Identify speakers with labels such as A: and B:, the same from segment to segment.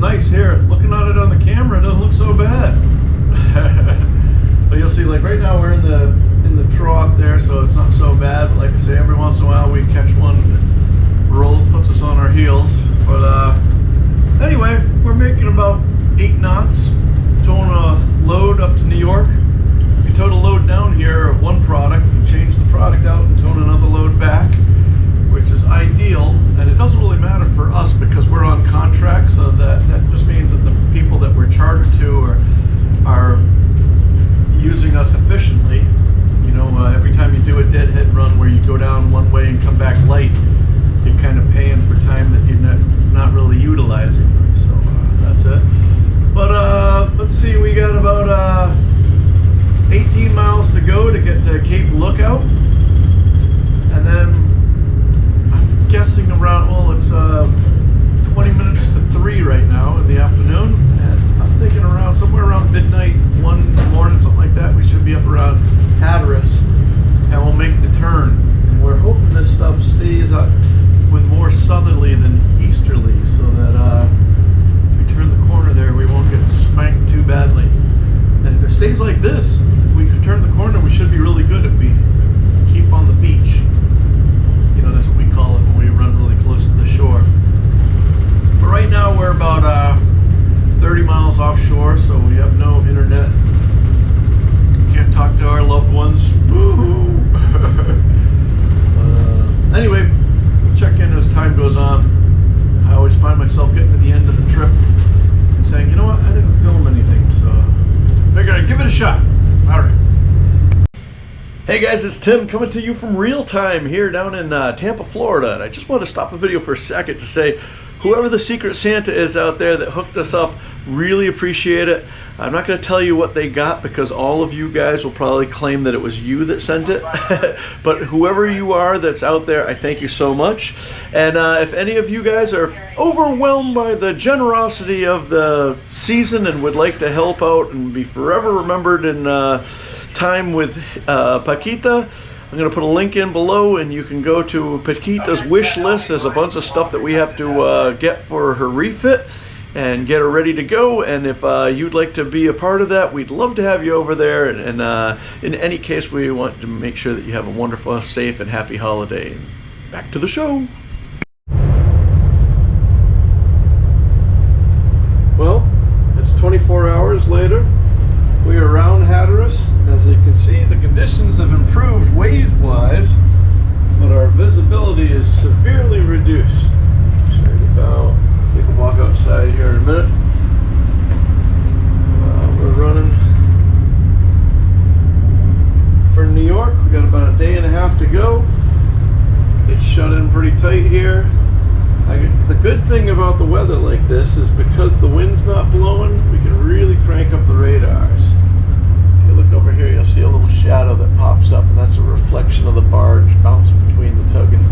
A: nice here. Looking at it on the camera, it doesn't look so bad. But you'll see, like right now we're in the trough there, so it's not so bad. But like I say, every once in a while we catch one roll, puts us on our heels. But anyway, we're making about 8 knots, towing a load up to New York. We towed a load down here of one product and changed the product out and towed another load back, which is ideal. And it doesn't really matter for us because we're on contract, so that just means that the people that we're chartered to are using us efficiently. You know, every time you do a deadhead run where you go down one way and come back light, you're kind of paying for time that you're not really utilizing. So that's it. But let's see, we got about 18 miles to go to get to Cape Lookout, and then I'm guessing around, well, it's 20 minutes to 3 right now in the afternoon, and I'm thinking around somewhere around midnight, 1 in the morning, something like that, we should be up around Hatteras, and we'll make the turn. And we're hoping this stuff stays with more southerly than easterly, so that if we turn the corner there, we won't get spanked too badly. And if it stays like this, we can turn the corner, we should be really good if we keep on the beach. You know, that's what we call it when we run really close to the shore. But right now we're about 30 miles offshore, so we have no internet. Can't talk to our loved ones. Woohoo! Anyway, we'll check in as time goes on. I always find myself getting to the end of the trip and saying, you know what, I didn't film anything, so figured I'd give it a shot. All right. Hey guys, it's Tim coming to you from real time here down in Tampa, Florida, and I just want to stop the video for a second to say, whoever the Secret Santa is out there that hooked us up, really appreciate it. I'm not going to tell you what they got because all of you guys will probably claim that it was you that sent it. But whoever you are that's out there, I thank you so much. And if any of you guys are overwhelmed by the generosity of the season and would like to help out and be forever remembered in time with Paquita, I'm going to put a link in below, and you can go to Paquita's wish list. There's a bunch of stuff that we have to get for her refit and get her ready to go. And if you'd like to be a part of that, we'd love to have you over there. And in any case, we want to make sure that you have a wonderful, safe, and happy holiday. Back to the show. Well, it's 24 hours later. We are around Hatteras. As you can see, the conditions have improved wave-wise, but our visibility is severely reduced. Show you about, take a walk outside here in a minute. We're running for New York. We got about a day and a half to go. It's shut in pretty tight here. The good thing about the weather like this is because the wind's not blowing, we can really crank up the radars. If you look over here, you'll see a little shadow that pops up, and that's a reflection of the barge bouncing between the tug and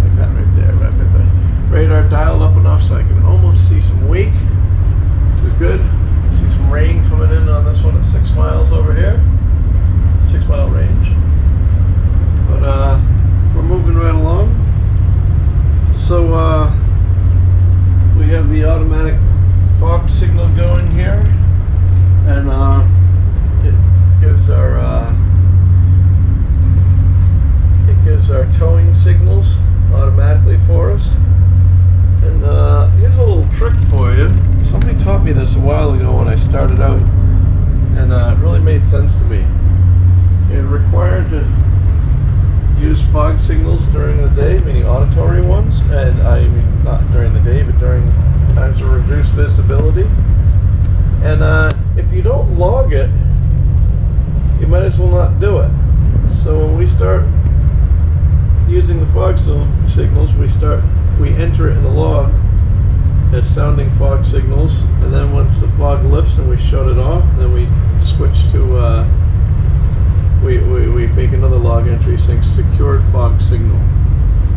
A: like that right there. Right, like the radar dialed up enough so I can almost see some wake, which is good. You see some rain coming in on this one at 6 miles over here, 6 mile range. But we're moving right along. So we have the automatic fog signal going here, and it gives our towing signals automatically for us. And here's a little trick for you. Somebody taught me this a while ago when I started out, and it really made sense to me. You're required to use fog signals during the day, meaning auditory ones, and I mean not during the day, but during times of reduced visibility. And if you don't log it, you might as well not do it. So when we start using the fog signals, we enter it in the log as sounding fog signals, and then once the fog lifts and we shut it off, then we switch to we make another log entry saying secured fog signal.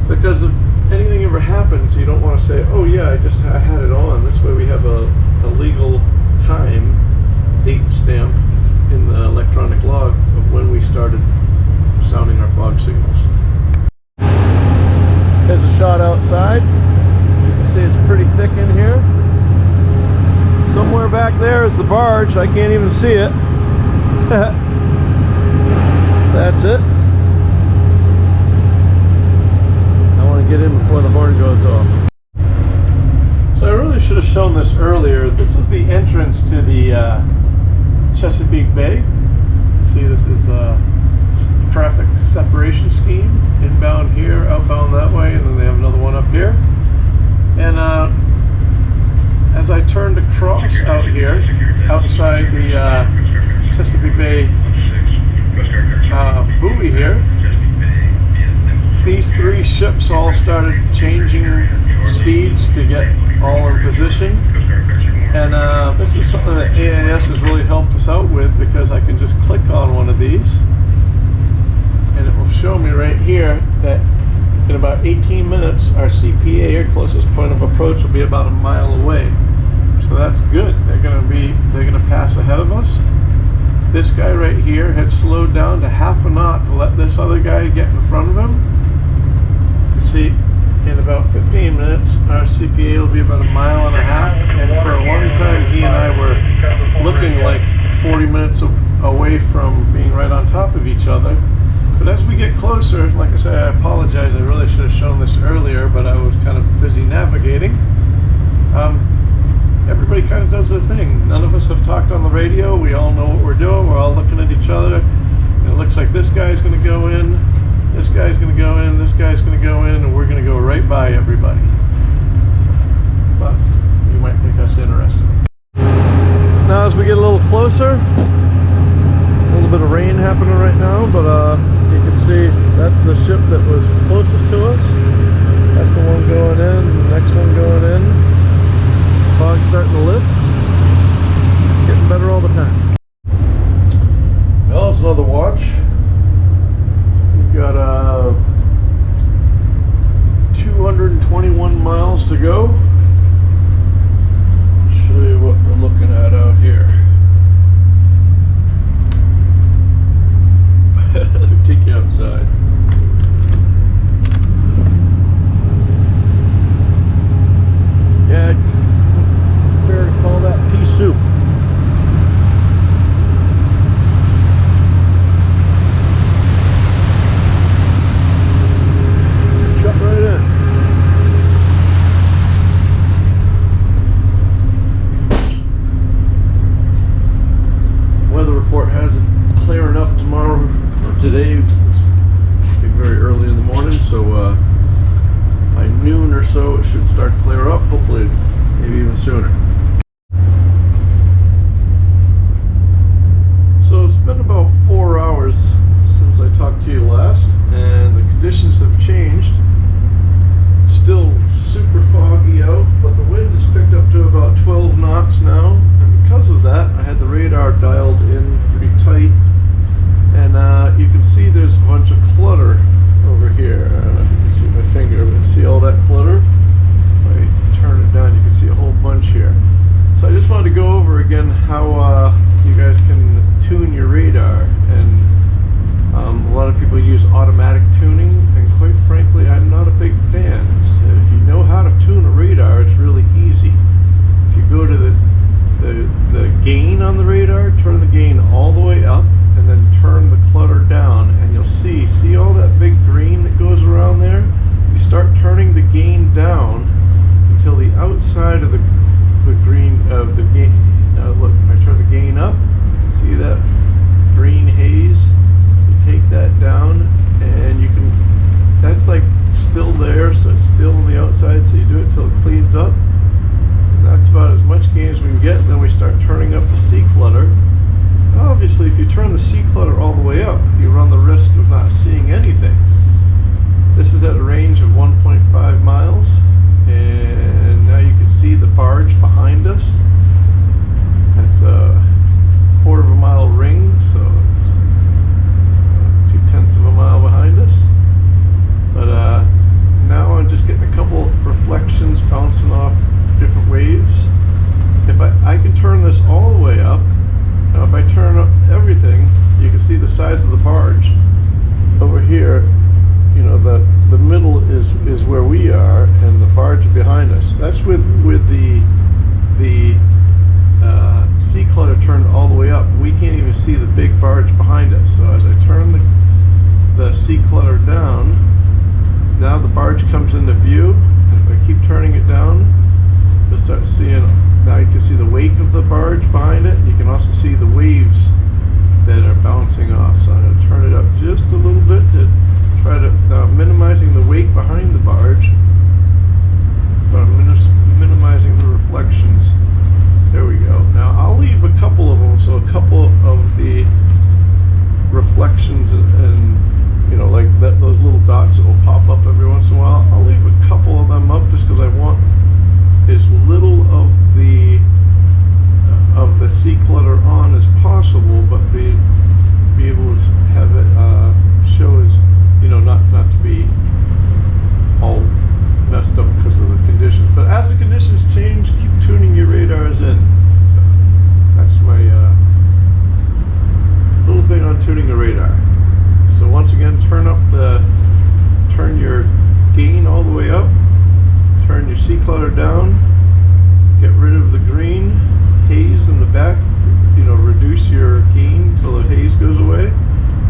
A: Because if anything ever happens, you don't want to say, oh yeah, I had it on. This way we have a legal time, date stamp in the electronic log of when we started sounding our fog signals. Here's a shot outside. You can see it's pretty thick in here. Somewhere back there is the barge. I can't even see it. That's it. I want to get in before the horn goes off. So I really should have shown this earlier. This is the entrance to the Chesapeake Bay. See, this is a traffic separation scheme. Inbound here, outbound that way, and then they have another one up here. And as I turned across out here, outside the Chesapeake Bay buoy here, these three ships all started changing speeds to get all in position. And this is something that AIS has really helped us out with, because I can just click on one of these and it will show me right here that in about 18 minutes our CPA, or closest point of approach, will be about a mile away. So that's good. They're gonna pass ahead of us. This guy right here had slowed down to half a knot to let this other guy get in front of him. You see, in about 15 minutes, our CPA will be about a mile and a half, and for a long time he and I were looking like 40 minutes away from being right on top of each other. But as we get closer, like I say, I apologize, I really should have shown this earlier, but I was kind of busy navigating. Everybody kind of does their thing. None of us have talked on the radio. We all know what we're doing. We're all looking at each other. And it looks like this guy's going to go in, this guy's going to go in, this guy's going to go in, and we're going to go right by everybody. So, but you might think that's interesting. Now as we get a little closer, a little bit of rain happening right now, but you can see that's the ship that was closest to us. That's the one going in, the next one going in. Fog's starting to lift. Getting better all the time. Well, it's another watch. We've got 221 miles to go. I'll show you what we're looking at out here. Let me take you outside. Yeah, it's fair to call that pea soup. Shut right in. Weather report has it clearing up tomorrow, or today. It's very early in the morning, so by noon or so it should start to clear up, hopefully maybe even sooner. So it's been about 4 hours since I talked to you last, and the conditions have changed. Still super foggy out, but the wind has picked up to about 12 knots now, and because of that I had the radar dialed in pretty tight, and you can see there's a bunch of clutter over here. I don't know if you can see my finger, but see all that clutter? If I turn it down, you can see a whole bunch here. So I just wanted to go over again how you guys can tune your radar, and a lot of people use automatic tuning, and quite frankly I'm not a big fan. So if you know how to tune a radar, it's really easy. If you go to the gain on the radar, turn the gain all the way up, and then turn the clutter down, and you'll see all that big green that goes around there? You start turning the gain down until the outside of the green of the gain. Look, I turn the gain up, see that green haze? You take that down, and you can, that's like still there, so it's still on the outside, so you do it till it cleans up. And that's about as much gain as we can get. Then we start turning up the C clutter. Obviously, if you turn the C clutter all the way up, you run the risk of not seeing anything. This is at a range of 1.5 miles, and now you can see the barge behind us. That's a 1/4 mile ring, so it's 2/10 of a mile behind us. But now I'm just getting a couple reflections bouncing off different waves. If I can turn this all the way up. Now if I turn up everything, you can see the size of the barge. Over here, you know, the middle is where we are, and the barge behind us. That's with the sea clutter turned all the way up. We can't even see the big barge behind us. So as I turn the sea clutter down, now the barge comes into view. And if I keep turning it down, you'll start seeing, now you can see the wake of the barge behind it. You can also see the waves that are bouncing off. So I'm going to turn it up just a little bit to try to, minimizing the wake behind the barge, but I'm minimizing the reflections. There we go. Now I'll leave a couple of them, so a couple of the reflections and you know, like those little dots that will pop up every once in a while, I'll leave a couple of them up just because I want as little of the sea clutter on as possible, but be able to have it show as, you know, not to be all messed up because of the conditions. But as the conditions change, keep tuning your radars in. So that's my little thing on tuning the radar. So once again, turn your gain all the way up, turn your sea clutter down, get rid of the green haze in the back, you know, reduce your gain till the haze goes away,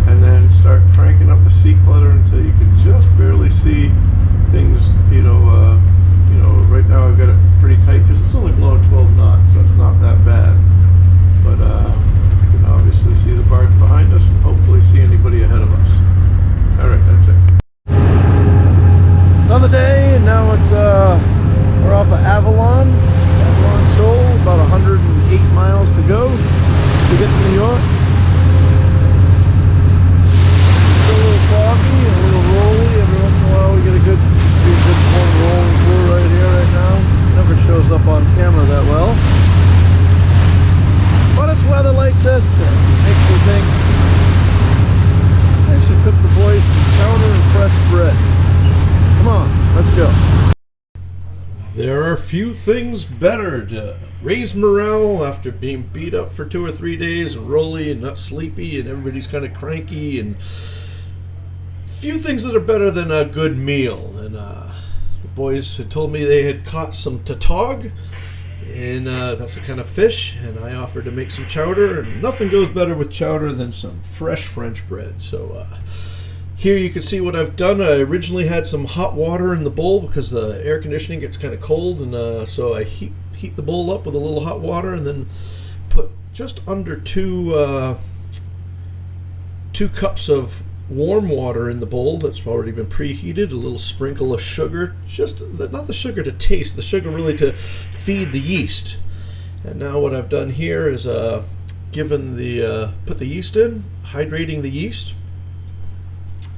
A: and then start cranking up the sea clutter until you can just barely see things. Right now I've got it pretty tight because it's only blowing 12 knots, so it's not that bad. But you can obviously see the barge behind us and hopefully see anybody ahead of us. Alright, that's it. Another day, and now it's we're off of Avalon Shoal, about 108 miles to go to get to New York. Still a little foggy and a little rolly. Every once in a while we get a good one rolling through right here, right now. Never shows up on camera that well. But it's weather like this, it makes me think I should cook the boys some chowder and fresh bread. Come on, let's go. There are few things better to raise morale after being beat up for 2 or 3 days and rolly and not sleepy and everybody's kind of cranky, and few things that are better than a good meal. And the boys had told me they had caught some tautog, and that's a kind of fish, and I offered to make some chowder, and nothing goes better with chowder than some fresh French bread. So here you can see what I've done. I originally had some hot water in the bowl because the air conditioning gets kind of cold, and so I heat the bowl up with a little hot water, and then put just under two cups of warm water in the bowl that's already been preheated, a little sprinkle of sugar, not the sugar to taste, the sugar really to feed the yeast. And now what I've done here is put the yeast in, hydrating the yeast.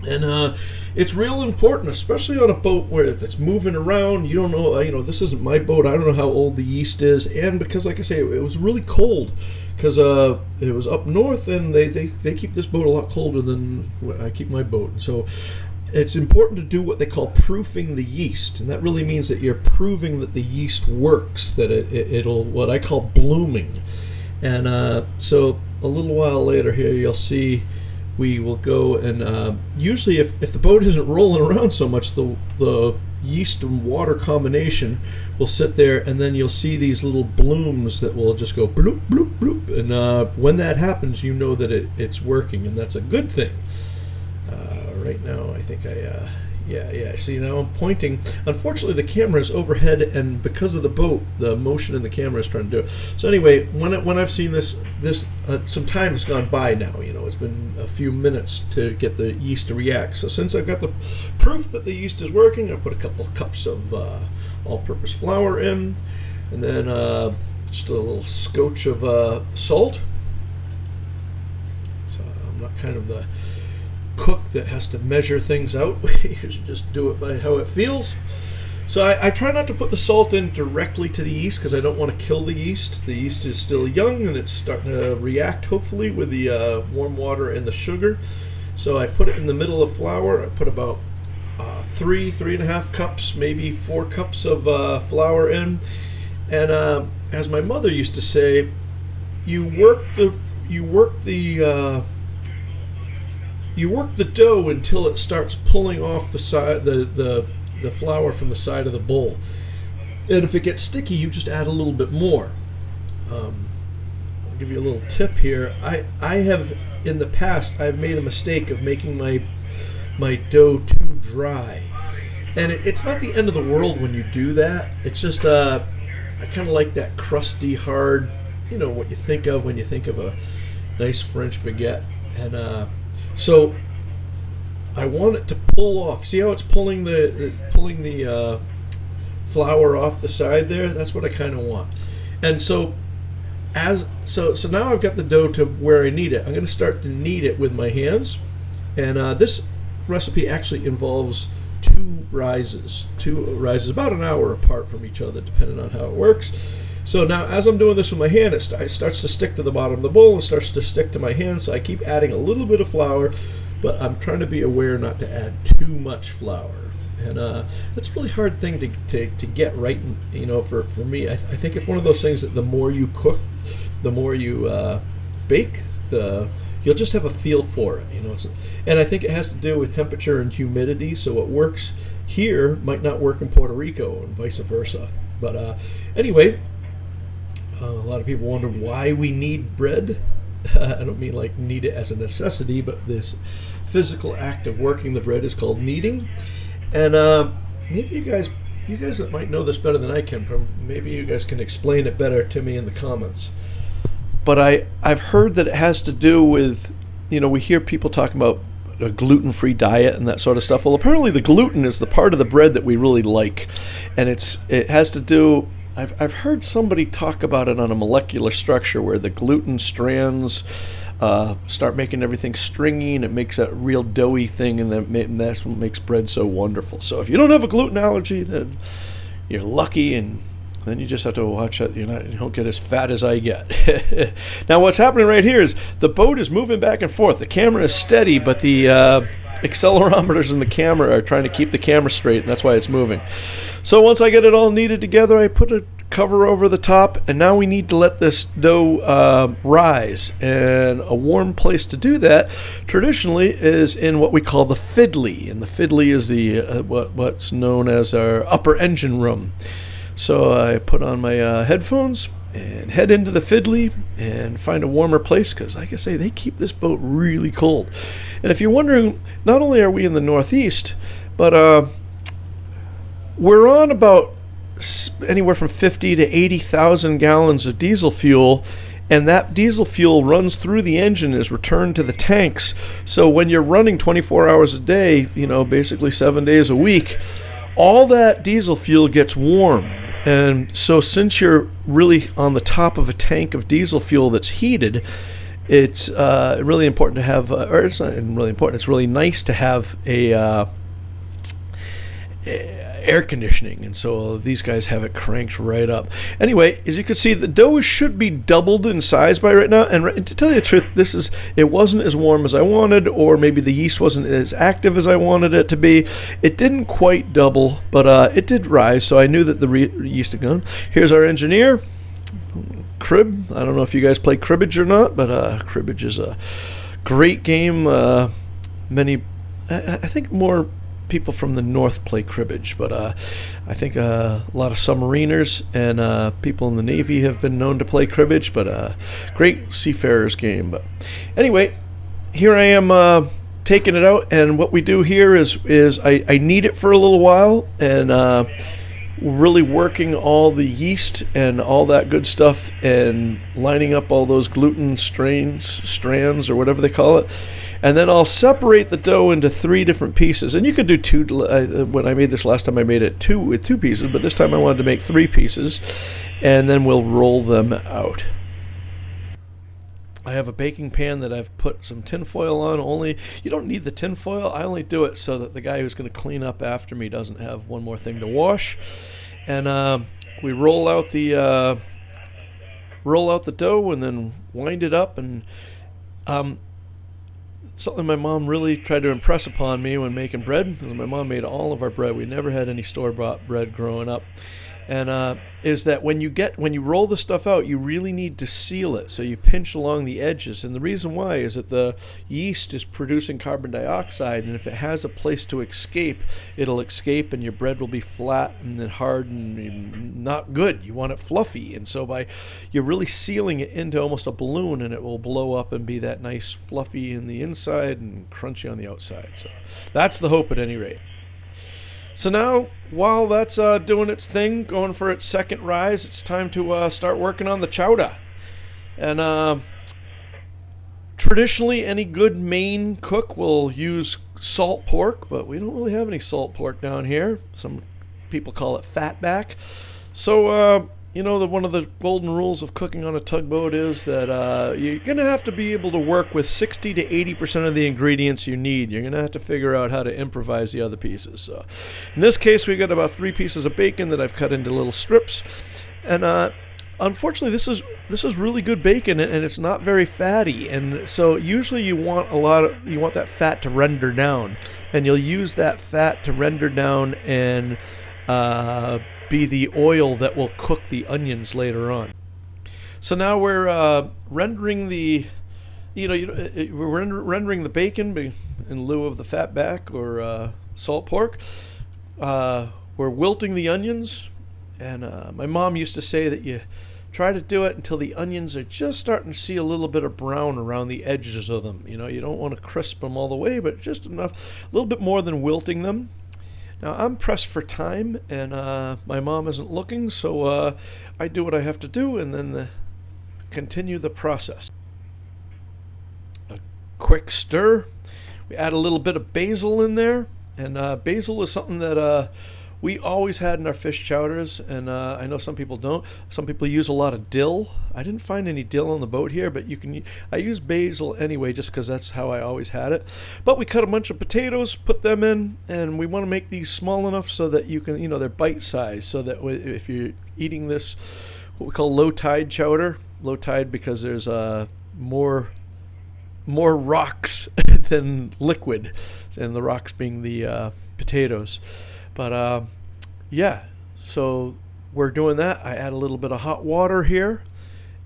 A: And it's real important, especially on a boat where it's moving around. You don't know, this isn't my boat. I don't know how old the yeast is. And because, like I say, it was really cold because it was up north, and they keep this boat a lot colder than I keep my boat. And so it's important to do what they call proofing the yeast. And that really means that you're proving that the yeast works, that it'll, what I call blooming. And so a little while later here, you'll see we will go and usually if the boat isn't rolling around so much, the yeast and water combination will sit there, and then you'll see these little blooms that will just go bloop, bloop, bloop. And when that happens, you know that it's working, and that's a good thing. Right now, I think yeah, see, now I'm pointing. Unfortunately, the camera is overhead, and because of the boat, the motion in the camera is trying to do it. So anyway, when I've seen this some time has gone by now. It's been a few minutes to get the yeast to react. So since I've got the proof that the yeast is working, I put a couple of cups of all-purpose flour in, and then just a little scotch of salt. So I'm not kind of the cook that has to measure things out. You should just do it by how it feels. So I try not to put the salt in directly to the yeast because I don't want to kill the yeast. The yeast is still young and it's starting to react, hopefully, with the warm water and the sugar. So I put it in the middle of flour. I put about 3.5 cups, maybe 4 cups of flour in. And as my mother used to say, you work the dough until it starts pulling off the side, the flour from the side of the bowl. And if it gets sticky, you just add a little bit more. I'll give you a little tip here. I have in the past I've made a mistake of making my dough too dry, and it's not the end of the world when you do that. It's just I kind of like that crusty, hard, what you think of when you think of a nice French baguette, and so I want it to pull off. See how it's pulling the flour off the side there? That's what I kind of want. And so now I've got the dough to where I need it. I'm going to start to knead it with my hands, and this recipe actually involves two rises about an hour apart from each other, depending on how it works. So now, as I'm doing this with my hand, it starts to stick to the bottom of the bowl and starts to stick to my hand. So I keep adding a little bit of flour, but I'm trying to be aware not to add too much flour. And that's a really hard thing to get right. For me, I think it's one of those things that the more you cook, the more you bake, you'll just have a feel for it. And I think it has to do with temperature and humidity. So what works here might not work in Puerto Rico, and vice versa. But anyway. A lot of people wonder why we need bread. I don't mean like need it as a necessity, but this physical act of working the bread is called kneading. And maybe you guys that might know this better than I can, maybe you guys can explain it better to me in the comments. But I've heard that it has to do with, we hear people talking about a gluten-free diet and that sort of stuff. Well, apparently the gluten is the part of the bread that we really like, and it has to do. I've heard somebody talk about it on a molecular structure where the gluten strands start making everything stringy, and it makes that real doughy thing, and that's what makes bread so wonderful. So if you don't have a gluten allergy, then you're lucky, and then you just have to watch that you don't get as fat as I get. Now what's happening right here is the boat is moving back and forth. The camera is steady, but the accelerometers in the camera are trying to keep the camera straight, and that's why it's moving. So once I get it all kneaded together, I put a cover over the top, and now we need to let this dough rise. And a warm place to do that traditionally is in what we call the fiddly, and the fiddly is the what's known as our upper engine room. So I put on my headphones and head into the fiddly and find a warmer place, because like I say, they keep this boat really cold. And if you're wondering, not only are we in the Northeast, but we're on about anywhere from 50 to 80,000 gallons of diesel fuel, and that diesel fuel runs through the engine and is returned to the tanks. So when you're running 24 hours a day, basically 7 days a week, all that diesel fuel gets warm. And so since you're really on the top of a tank of diesel fuel that's heated, it's really important to have, or it's not really important, it's really nice to have a air conditioning, and so these guys have it cranked right up. Anyway, as you can see, the dough should be doubled in size by right now, and to tell you the truth, it wasn't as warm as I wanted, or maybe the yeast wasn't as active as I wanted it to be. It didn't quite double, but it did rise, so I knew that the yeast had gone. Here's our engineer, Crib. I don't know if you guys play cribbage or not, but cribbage is a great game. I think more people from the north play cribbage, but I think a lot of submariners and people in the Navy have been known to play cribbage, but great seafarers game. But anyway, here I am taking it out, and what we do here is I knead it for a little while, and really working all the yeast and all that good stuff, and lining up all those gluten strands or whatever they call it. And then I'll separate the dough into 3 different pieces. And you could do 2. When I made this last time, I made it with 2 pieces, but this time I wanted to make 3 pieces. And then we'll roll them out. I have a baking pan that I've put some tin foil on. You don't need the tin foil. I only do it so that the guy who's going to clean up after me doesn't have one more thing to wash. And we roll out the dough and then wind it up. And something my mom really tried to impress upon me when making bread, because my mom made all of our bread. We never had any store-bought bread growing up. And is that when you roll the stuff out, you really need to seal it. So you pinch along the edges, and the reason why is that the yeast is producing carbon dioxide, and if it has a place to escape, it'll escape, and your bread will be flat and then hard and not good. You want it fluffy, and so you're really sealing it into almost a balloon, and it will blow up and be that nice fluffy in the inside and crunchy on the outside. So that's the hope, at any rate. So now, while that's doing its thing, going for its second rise, it's time to start working on the chowder. And traditionally, any good Maine cook will use salt pork, but we don't really have any salt pork down here. Some people call it fatback. So, one of the golden rules of cooking on a tugboat is that you're going to have to be able to work with 60 to 80% of the ingredients you need. You're going to have to figure out how to improvise the other pieces. So, in this case, we got about 3 pieces of bacon that I've cut into little strips. And unfortunately, this is really good bacon, and it's not very fatty. And so usually you want that fat to render down, and you'll use that fat to render down and be the oil that will cook the onions later on. So now we're rendering the bacon in lieu of the fatback or salt pork. We're wilting the onions, and my mom used to say that you try to do it until the onions are just starting to see a little bit of brown around the edges of them. You don't want to crisp them all the way, but just enough, a little bit more than wilting them. Now, I'm pressed for time, and my mom isn't looking, so I do what I have to do and then continue the process. A quick stir. We add a little bit of basil in there, and basil is something that we always had in our fish chowders, and I know some people don't. Some people use a lot of dill. I didn't find any dill on the boat here, but I use basil anyway just because that's how I always had it. But we cut a bunch of potatoes, put them in, and we want to make these small enough so that you can, they're bite-sized, so that if you're eating this, what we call low-tide chowder, low-tide because there's more rocks than liquid, and the rocks being the potatoes. But so we're doing that. I add a little bit of hot water here,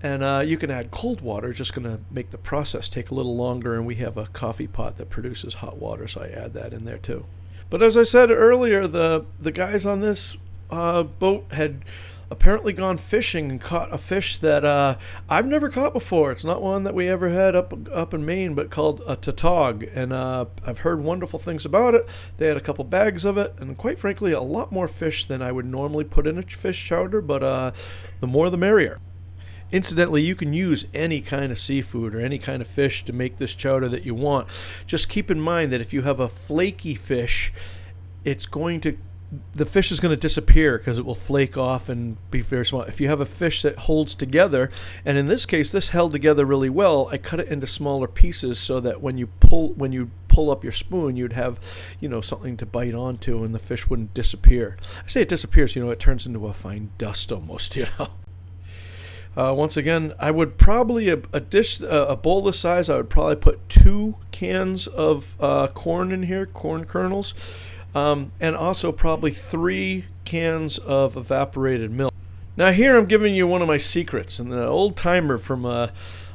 A: and you can add cold water. Just going to make the process take a little longer, and we have a coffee pot that produces hot water, so I add that in there too. But as I said earlier, the guys on this boat had apparently gone fishing and caught a fish that I've never caught before. It's not one that we ever had up in Maine, but called a tautog, and I've heard wonderful things about it. They had a couple bags of it, and quite frankly, a lot more fish than I would normally put in a fish chowder, but the more the merrier. Incidentally, you can use any kind of seafood or any kind of fish to make this chowder that you want. Just keep in mind that if you have a flaky fish, the fish is going to disappear because it will flake off and be very small. If you have a fish that holds together, and in this case, this held together really well, I cut it into smaller pieces so that when you pull up your spoon, you'd have, something to bite onto, and the fish wouldn't disappear. I say it disappears, it turns into a fine dust almost, Once again, I would probably, a bowl this size, I would probably put 2 cans of corn in here, corn kernels. And also probably 3 cans of evaporated milk. Now here I'm giving you one of my secrets, and the old timer from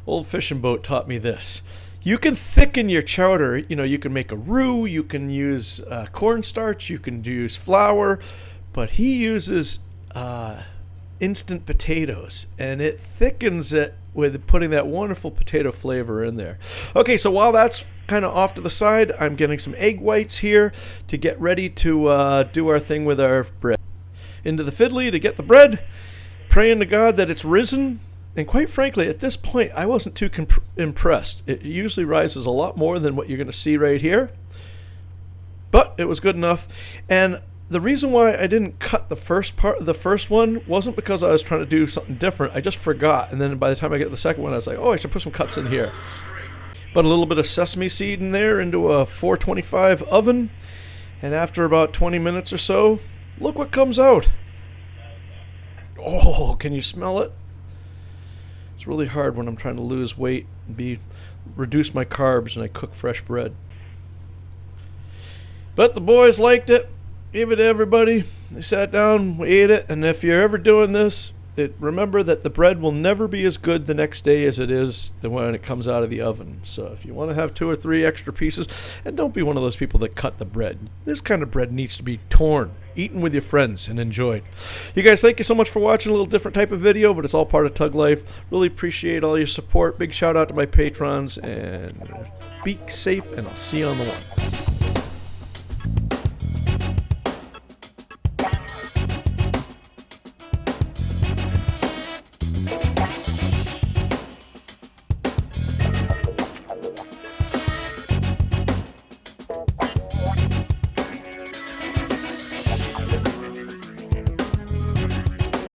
A: old fishing boat taught me this. You can thicken your chowder. You can make a roux, you can use cornstarch, you can use flour, but he uses instant potatoes, and it thickens it with putting that wonderful potato flavor in there. Okay, so while that's kind of off to the side, I'm getting some egg whites here to get ready to do our thing with our bread. Into the fiddly to get the bread, praying to God that it's risen. And quite frankly, at this point, I wasn't too impressed. It usually rises a lot more than what you're going to see right here. But it was good enough. And the reason why I didn't cut the first one wasn't because I was trying to do something different. I just forgot. And then by the time I get the second one, I was like, I should put some cuts in here. But a little bit of sesame seed in there into a 425 oven. And after about 20 minutes or so, look what comes out. Oh, can you smell it? It's really hard when I'm trying to lose weight and reduce my carbs and I cook fresh bread. But the boys liked it, gave it to everybody. They sat down, we ate it, and if you're ever doing this, remember that the bread will never be as good the next day as it is when it comes out of the oven. So if you want to have 2 or 3 extra pieces, and don't be one of those people that cut the bread. This kind of bread needs to be torn, eaten with your friends, and enjoyed. You guys, thank you so much for watching a little different type of video, but it's all part of Tug Life. Really appreciate all your support. Big shout out to my patrons, and be safe, and I'll see you on the one.